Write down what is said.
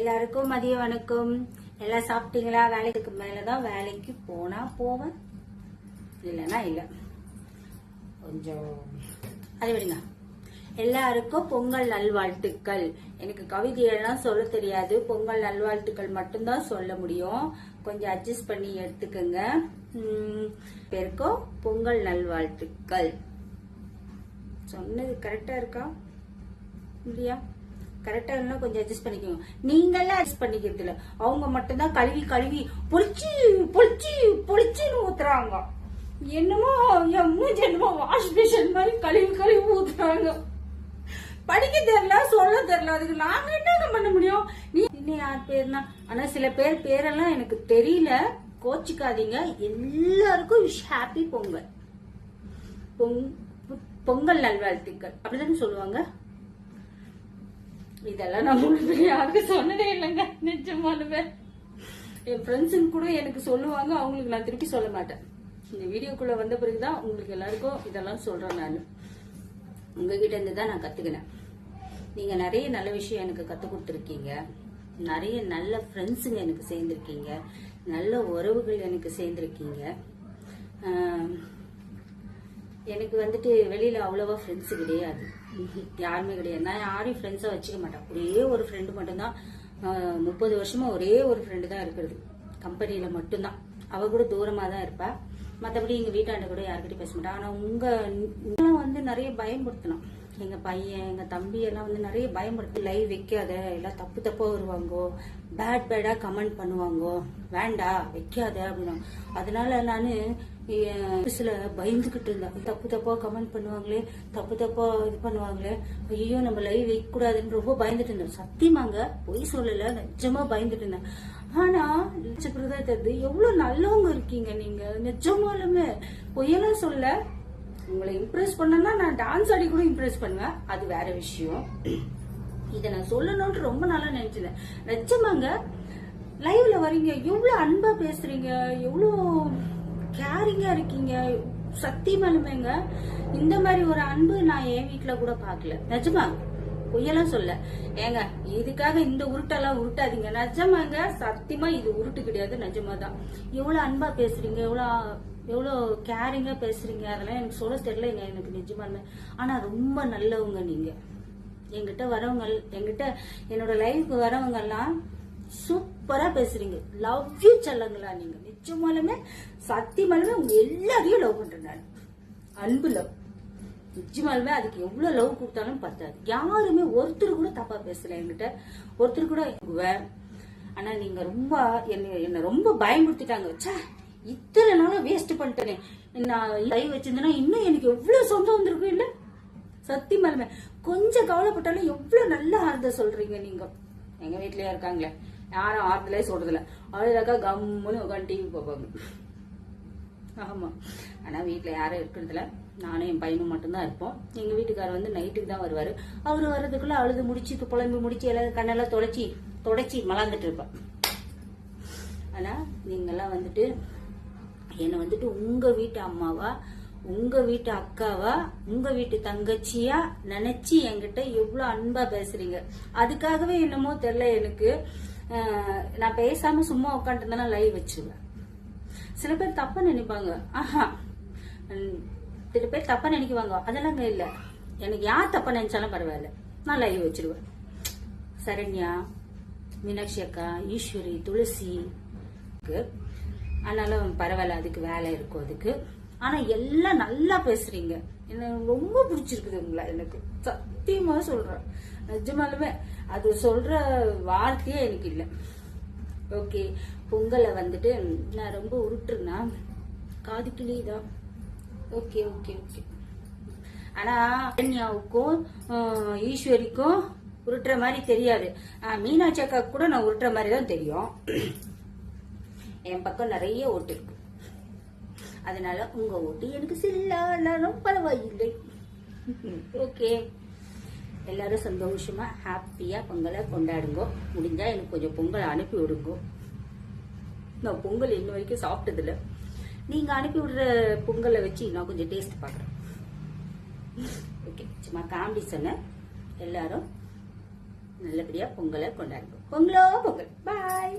எல்லாருக்கும் மதிய வணக்கம். எல்லாம் சாப்பிட்டீங்களா? வேலைக்கு மேலதான் வேலைக்கு போனா போவேன், இல்லைன்னா இல்ல. கொஞ்சம் அதை விடுங்க. எல்லாருக்கும் பொங்கல் நல்வாழ்த்துக்கள். எனக்கு கவிதையெல்லாம் சொல்ல தெரியாது, பொங்கல் நல்வாழ்த்துக்கள் மட்டும்தான் சொல்ல முடியும். கொஞ்சம் அட்ஜஸ்ட் பண்ணி எடுத்துக்கோங்க. பேருக்கும் பொங்கல் நல்வாழ்த்துக்கள். சொன்னது கரெக்டா இருக்கா இல்லையா? கரெக்டா இருந்தா கொஞ்சம் அட்ஜஸ்ட் பண்ணிக்கோங்க. நீங்கெல்லாம் அட்ஜஸ்ட் பண்ணிக்கிறது இல்ல, அவங்க மட்டும்தான் கழுவி கழுவி பொழிச்சு பொழிச்சு பொழிச்சுன்னு ஊத்துறாங்க. என்னமோ என் மூஞ்சி என்னமோ வாஷ் மிஷின் மாதிரி கழுவி கழுவி ஊத்துறாங்க. படிக்க தெரியல, சொல்ல தெரியல, அதுக்கு நாங்க என்ன பண்ண முடியும்? நீ இன்னும் யார் பேர்னா, ஆனா சில பேர் பேரெல்லாம் எனக்கு தெரியல, கோச்சிக்காதீங்க. எல்லாருக்கும் ஹாப்பி பொங்கல், பொங்கல் நல்வாழ்த்துக்கள் அப்படிதானே சொல்லுவாங்க. இதெல்லாம் நான் உங்களுக்கு யாருக்கும் சொன்னதே இல்லைங்க, நிஜமாலுமே. என் ஃப்ரெண்ட்ஸுங்க கூட எனக்கு சொல்லுவாங்க, அவங்களுக்கு நான் திருப்பி சொல்ல மாட்டேன். இந்த வீடியோக்குள்ள வந்த பிறகுதான் உங்களுக்கு எல்லாருக்கும் இதெல்லாம் சொல்றேன். நான் உங்ககிட்ட இருந்து தான் நான் கத்துக்கினேன். நீங்க நிறைய நல்ல விஷயம் எனக்கு கத்து கொடுத்துருக்கீங்க, நிறைய நல்ல ஃப்ரெண்ட்ஸுங்க எனக்கு சேர்ந்திருக்கீங்க, நல்ல உறவுகள் எனக்கு சேர்ந்திருக்கீங்க. எனக்கு வந்துட்டு வெளியில அவ்வளவா ஃப்ரெண்ட்ஸ் கிடையாது, யாருமே கிடையாது. நான் யாரையும் ஃப்ரெண்ட்ஸா வச்சுக்க மாட்டேன். ஒரே ஒரு ஃப்ரெண்டு மட்டும்தான், 30 வருஷமா ஒரே ஒரு ஃப்ரெண்டு தான் இருக்கிறது, கம்பெனியில மட்டும்தான். அவ கூட தூரமா தான் இருப்பா, மற்றபடி எங்க வீட்டாண்ட கூட யாருக்கிட்டையும் பேச மாட்டேன். ஆனா உங்க வந்து நிறைய பயன்படுத்தணும். எங்க பையன் எங்க தம்பி எல்லாம் வந்து நிறைய பயன்படுத்தி லைவ் வைக்காத, எல்லாம் தப்பு தப்பா வருவாங்கோ, பேடா கமெண்ட் பண்ணுவாங்கோ, வேண்டா வைக்காத அப்படின்னா. அதனால நானு சில பயந்துகிட்டு இருந்தேன். தப்பு தப்பா கமெண்ட் பண்ணுவாங்களே, தப்பு தப்பா இது பண்ணுவாங்களே, ஐயோ நம்ம லைவ் வைக்க கூடாதுன்னு ரொம்ப பயந்துட்டு இருந்தேன். சத்தியமாங்க, பொய் சொல்லல, நிஜமா பயந்துட்டு இருந்தேன். ஆனா லட்சப்பிரதான் தெரியுது எவ்வளவு நல்லவங்க இருக்கீங்க நீங்க, நிஜமாலுமே பொய்யெல்லாம் சொல்ல. உங்களை இம்ப்ரெஸ் பண்ணனா நான் டான்ஸ் ஆடி கூட இம்ப்ரெஸ் பண்ணுவேன், அது வேற விஷயம். இத நான் சொல்லணும்னு ரொம்ப நாளா நினைச்சேன். நிஜமாங்க, லைவ்ல வரீங்க, எவ்வளவு அன்பா பேசுறீங்க, எவ்வளவு கேரிங்கா இருக்கீங்க. சத்தியமாலுமேங்க, இந்த மாதிரி ஒரு அன்பு நான் என் வீட்டுல கூட பாக்கல. நிஜமா பொய்யெல்லாம் சொல்ல. ஏங்க இதுக்காக இந்த உருட்டெல்லாம் உருட்டாதீங்க. நிஜமாங்க, சத்தியமா இது உருட்டு கிடையாது, நிஜமா தான். எவ்வளவு அன்பா பேசுறீங்க, எவ்வளவு கேரிங்கா பேசுறீங்க, அதெல்லாம் எனக்கு சொல்ல தெரியலங்க எனக்கு நிஜமாலுமே. ஆனா ரொம்ப நல்லவங்க நீங்க. என்கிட்ட வரவங்க, என்கிட்ட என்னோட லைஃப்க்கு வரவங்க எல்லாம் சூப்பரா பேசுறீங்க. லவ் யூ செல்லங்களா நீங்க. நிஜமாலுமே சத்தியமாலுமே உங்க எல்லாரையும் லவ் பண்றேன் நான். அன்பு லவ். நிஜமாலுமே அதுக்கு எவ்வளவு லவ் கொடுத்தாலும் பத்தாது. யாருமே ஒருத்தர் கூட தப்பா பேசல என்கிட்ட, ஒருத்தர் கூட. ஆனா நீங்க ரொம்ப என்ன ரொம்ப பயமுறுத்திட்டாங்க. இத்தனை நாளும் வேஸ்ட் பண்ணிட்டேனே, நான் லைவ் வச்சிருந்தேன்னா இன்னும் எனக்கு எவ்வளவு சொந்தம் வந்திருக்கும் இல்ல. சத்தியமாலுமே கொஞ்சம் கவலைப்பட்டாலும் எவ்வளவு நல்ல ஆறுதல் சொல்றீங்க நீங்க. எங்க வீட்லயே இருக்காங்களே, யாரும் ஆறுதலே சொல்றதில்ல. அழுதாக்கா கம்முன்னு உட்காந்து டிவி பார்ப்பாங்க. ஆமா, ஆனா வீட்டுல யாரும் இருக்கிறதுல நானும் என் பையனும் மட்டும்தான் இருப்போம். எங்க வீட்டுக்காரர் வந்து நைட்டுக்கு தான் வருவாரு. அவரு வர்றதுக்குள்ள அழுது முடிச்சு புலம்பி முடிச்சு எல்லாம் கண்ணெல்லாம் தொடச்சி மலாந்துட்டு இருப்பேன். ஆனா நீங்கெல்லாம் வந்துட்டு என்ன வந்துட்டு உங்க வீட்டு அம்மாவா, உங்க வீட்டு அக்காவா, உங்க வீட்டு தங்கச்சியா நினைச்சு என்கிட்ட எவ்வளவு அன்பா பேசுறீங்க. அதுக்காகவே என்னமோ தெரியல எனக்கு, நான் பேசாம சும்மா உட்காந்துருந்தேன்னா லைவ் வச்சிருவேன். சில பேர் தப்பா நினைப்பாங்க. ஆஹா, சில பேர் தப்பா நினைக்குவாங்க, அதெல்லாம் இல்ல. எனக்கு யார் தப்பா நினைச்சாலும் பரவாயில்ல, நான் லைவ் வச்சிருவேன். சரண்யா, மீனாட்சி அக்கா, ஈஸ்வரி, துளசி, ஆனாலும் பரவாயில்ல, அதுக்கு வேலை இருக்கும் அதுக்கு. ஆனா எல்லாம் நல்லா பேசுறீங்க, எனக்கு ரொம்ப பிடிச்சிருக்குது உங்களை. எனக்கு சத்தியமா சொல்றேன், நிஜமாலுமே அது சொல்ற வார்த்தையே எனக்கு இல்லை. ஓகே, பொங்கலை வந்துட்டு நான் ரொம்ப உருட்டுனா காது கிளிதான். Okay okay okay. ஆனா கன்யாவுக்கும் ஈஸ்வரிக்கும் உருட்டுற மாதிரி தெரியாது. மீனாட்சி அக்கா கூட நான் உருட்டுற மாதிரி தான் தெரியும். என் பக்கம் நிறைய ஓட்டு இருக்கு, அதனால உங்க ஓட்டு எனக்கு சில்லாலும் பரவாயில்லை. ஓகே, எல்லாரும் சந்தோஷமா ஹாப்பியா பொங்கலை கொண்டாடுங்க. முடிஞ்சா எனக்கு கொஞ்சம் பொங்கலை அனுப்பி விடுங்க. நான் பொங்கல் இன்ன வரைக்கும் சாப்பிட்டதில்ல. நீங்க அனுப்பி விடுற பொங்கலை வச்சு நான் கொஞ்சம் டேஸ்ட் பாக்குறேன். ஓகே, சும்மா காமெடி சொன்ன. எல்லாரும் நல்லபடியா பொங்கலை கொண்டாடுங்க. பொங்கலோ பொங்கல். பாய்.